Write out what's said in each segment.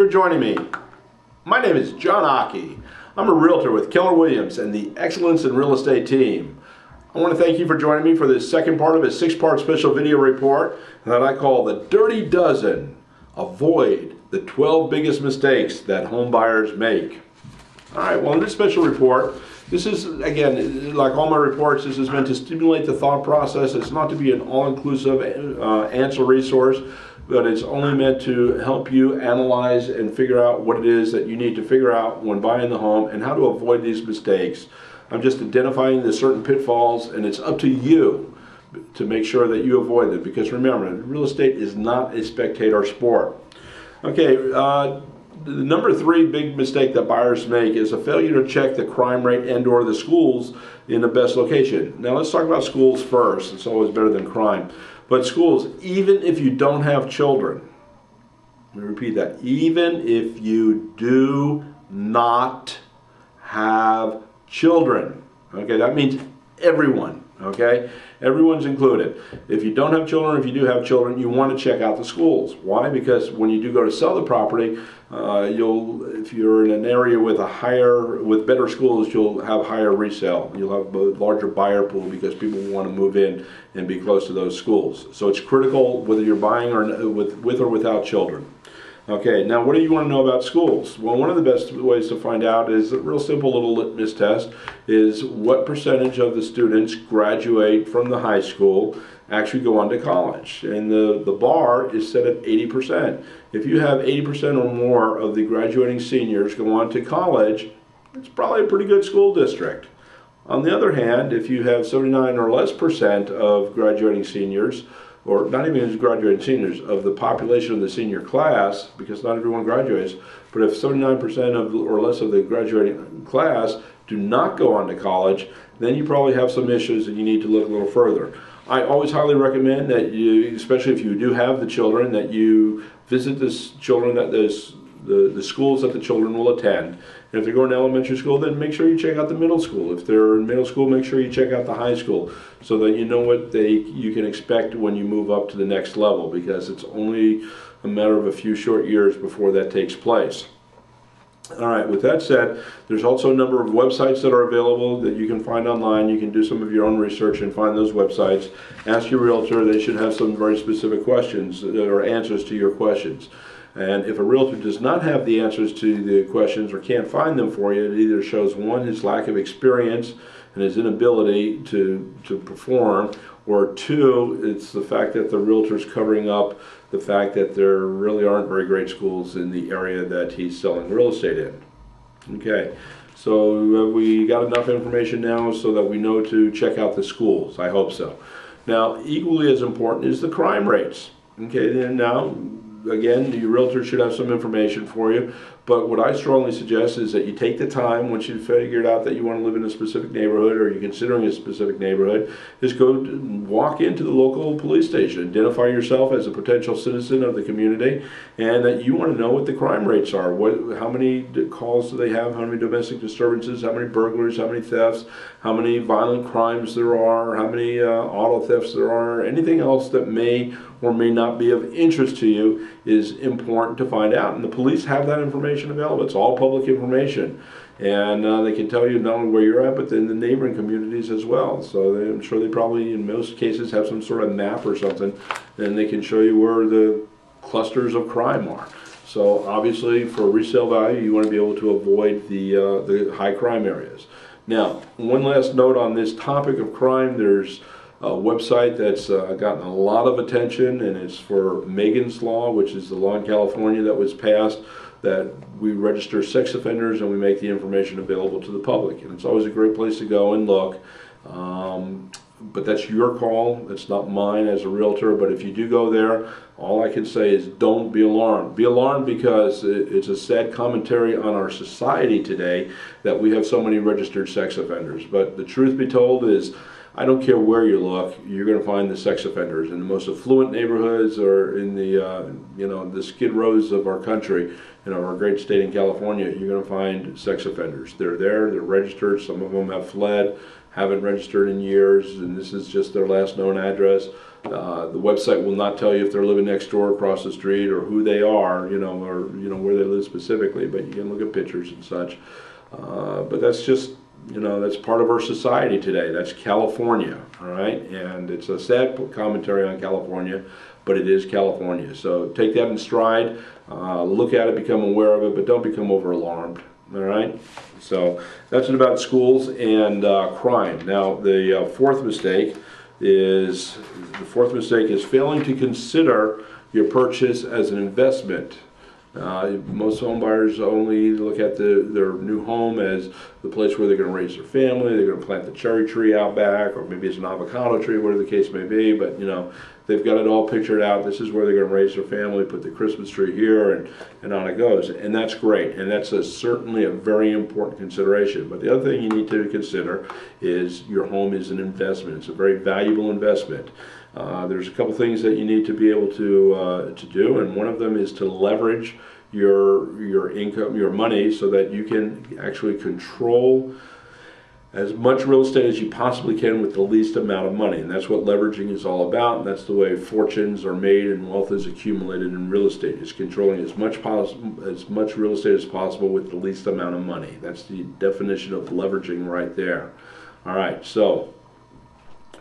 for joining me. My name is John Occhi. I'm a realtor with Keller Williams and the Excellence in Real Estate team. I want to thank you for joining me for this second part of a 6-part special video report that I call the Dirty Dozen. Avoid the 12 biggest mistakes that home buyers make. All right, well, in this special report, this is, again, like all my reports, this is meant to stimulate the thought process. It's not to be an all-inclusive answer resource, but it's only meant to help you analyze and figure out what it is that you need to figure out when buying the home and how to avoid these mistakes. I'm just identifying the certain pitfalls, and it's up to you to make sure that you avoid them, because remember, real estate is not a spectator sport. Okay, the number 3 big mistake that buyers make is a failure to check the crime rate and/or the schools in the best location. Now let's talk about schools first. It's always better than crime. But schools, even if you don't have children, let me repeat that, even if you do not have children, okay, that means everyone, okay? Everyone's included. If you don't have children, if you do have children, you want to check out the schools. Why? Because when you do go to sell the property, if you're in an area with better schools, you'll have higher resale. You'll have a larger buyer pool because people want to move in and be close to those schools. So it's critical whether you're buying or with or without children. Okay, now what do you want to know about schools? Well, one of the best ways to find out is a real simple little litmus test is what percentage of the students graduate from the high school actually go on to college. And the bar is set at 80%. If you have 80% or more of the graduating seniors go on to college, it's probably a pretty good school district. On the other hand, if you have 79 or less % of graduating seniors, or not even graduating seniors, of the population of the senior class, because not everyone graduates, but if 79% or less of the graduating class do not go on to college, then you probably have some issues and you need to look a little further. I always highly recommend that you, especially if you do have the children, that you visit the schools that the children will attend. And if they're going to elementary school, then make sure you check out the middle school. If they're in middle school, make sure you check out the high school so that you know what you can expect when you move up to the next level, because it's only a matter of a few short years before that takes place. All right, with that said, there's also a number of websites that are available that you can find online. You can do some of your own research and find those websites. Ask your realtor. They should have some very specific questions or answers to your questions. And if a realtor does not have the answers to the questions or can't find them for you, it either shows, one, his lack of experience and his inability to perform, or 2, it's the fact that the realtor's covering up the fact that there really aren't very great schools in the area that he's selling real estate in. Okay, so we got enough information now so that we know to check out the schools. I hope so. Now, equally as important is the crime rates. Okay, then now, again, your realtor should have some information for you, but what I strongly suggest is that you take the time, once you've figured out that you want to live in a specific neighborhood or you're considering a specific neighborhood, is go walk into the local police station, identify yourself as a potential citizen of the community, and that you want to know what the crime rates are. How many calls do they have, how many domestic disturbances, how many burglaries, how many thefts, how many violent crimes there are, how many auto thefts there are, anything else that may or may not be of interest to you is important to find out. And the police have that information available. It's all public information. And they can tell you not only where you're at, but then the neighboring communities as well. So I'm sure they probably, in most cases, have some sort of map or something, and they can show you where the clusters of crime are. So obviously, for resale value, you want to be able to avoid the high crime areas. Now, one last note on this topic of crime. There's a website that's gotten a lot of attention, and it's for Megan's Law, which is the law in California that was passed, that we register sex offenders and we make the information available to the public. And it's always a great place to go and look. But that's your call. It's not mine as a realtor. But if you do go there, all I can say is don't be alarmed. Be alarmed because it's a sad commentary on our society today that we have so many registered sex offenders. But the truth be told is I don't care where you look, you're going to find the sex offenders in the most affluent neighborhoods or in the the skid rows of our country, our great state in California. You're going to find sex offenders. They're there, they're registered. Some of them have fled, haven't registered in years, and this is just their last known address. The website will not tell you if they're living next door, across the street, or who they are, or where they live specifically. But you can look at pictures and such. But that's just, that's part of our society today. That's California, all right? And it's a sad commentary on California, but it is California. So take that in stride, look at it, become aware of it, but don't become over alarmed, all right? So that's it about schools and crime. Now, the fourth mistake is failing to consider your purchase as an investment. Most home buyers only look at their new home as the place where they're going to raise their family. They're going to plant the cherry tree out back, or maybe it's an avocado tree, whatever the case may be. But they've got it all pictured out. This is where they're going to raise their family. Put the Christmas tree here, and on it goes. And that's great. And that's certainly a very important consideration. But the other thing you need to consider is your home is an investment. It's a very valuable investment. There's a couple things that you need to be able to do, and one of them is to leverage your income, your money, so that you can actually control as much real estate as you possibly can with the least amount of money. And that's what leveraging is all about, and that's the way fortunes are made and wealth is accumulated in real estate. It's controlling as much real estate as possible with the least amount of money. That's the definition of leveraging right there. All right, so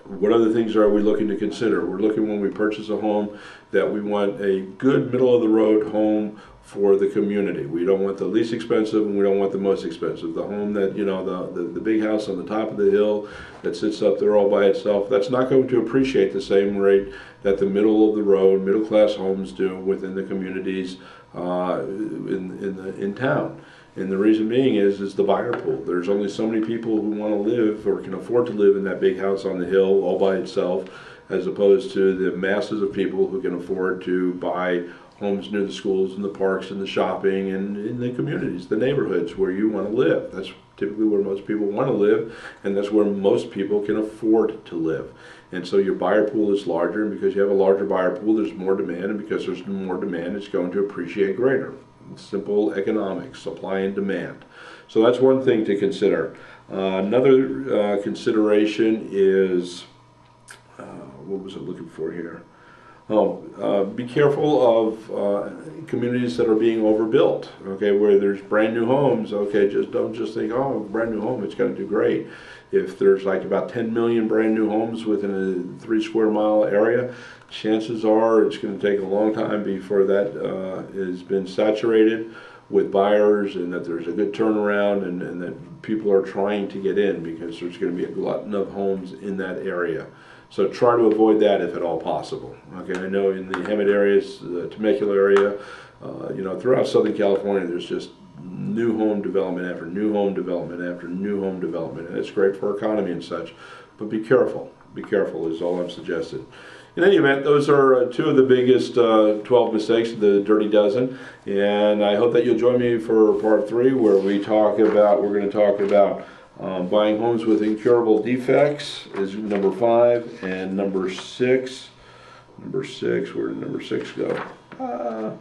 what other things are we looking to consider? We're looking, when we purchase a home, that we want a good middle-of-the-road home for the community. We don't want the least expensive, and we don't want the most expensive. The home that, the big house on the top of the hill that sits up there all by itself, that's not going to appreciate the same rate that the middle-of-the-road, middle-class homes do within the communities in town. And the reason being is the buyer pool. There's only so many people who want to live or can afford to live in that big house on the hill all by itself, as opposed to the masses of people who can afford to buy homes near the schools and the parks and the shopping and in the communities, the neighborhoods where you want to live. That's typically where most people want to live, and that's where most people can afford to live. And so your buyer pool is larger, and because you have a larger buyer pool, there's more demand, and because there's more demand, it's going to appreciate greater. Simple economics, supply and demand. So that's one thing to consider. Another consideration is, what was I looking for here? Be careful of communities that are being overbuilt, okay, where there's brand new homes. Okay, don't just think, oh, brand new home, it's going to do great. If there's like about 10 million brand new homes within a 3 square mile area, chances are it's going to take a long time before that has been saturated with buyers, and that there's a good turnaround, and that people are trying to get in, because there's going to be a glutton of homes in that area. So try to avoid that if at all possible. Okay, I know in the Hemet areas, the Temecula area, throughout Southern California, there's just new home development after new home development after new home development, and it's great for our economy and such. But be careful. Be careful is all I'm suggesting. In any event, those are two of the biggest 12 mistakes, the dirty dozen, and I hope that you'll join me for part 3, where we're going to talk about buying homes with incurable defects is number 5, and number 6, where did number 6 go?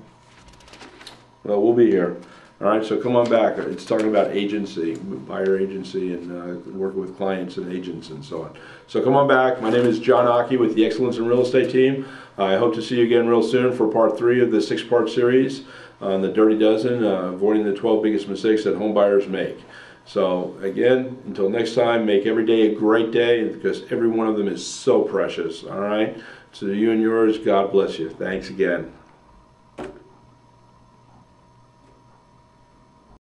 Well, we'll be here. All right, so come on back. It's talking about agency, buyer agency, and working with clients and agents and so on. So come on back. My name is John Occhi with the Excellence in Real Estate team. I hope to see you again real soon for part 3 of the 6-part series on the Dirty Dozen, avoiding the 12 biggest mistakes that home buyers make. So again, until next time, make every day a great day, because every one of them is so precious. All right, to you and yours, God bless you. Thanks again.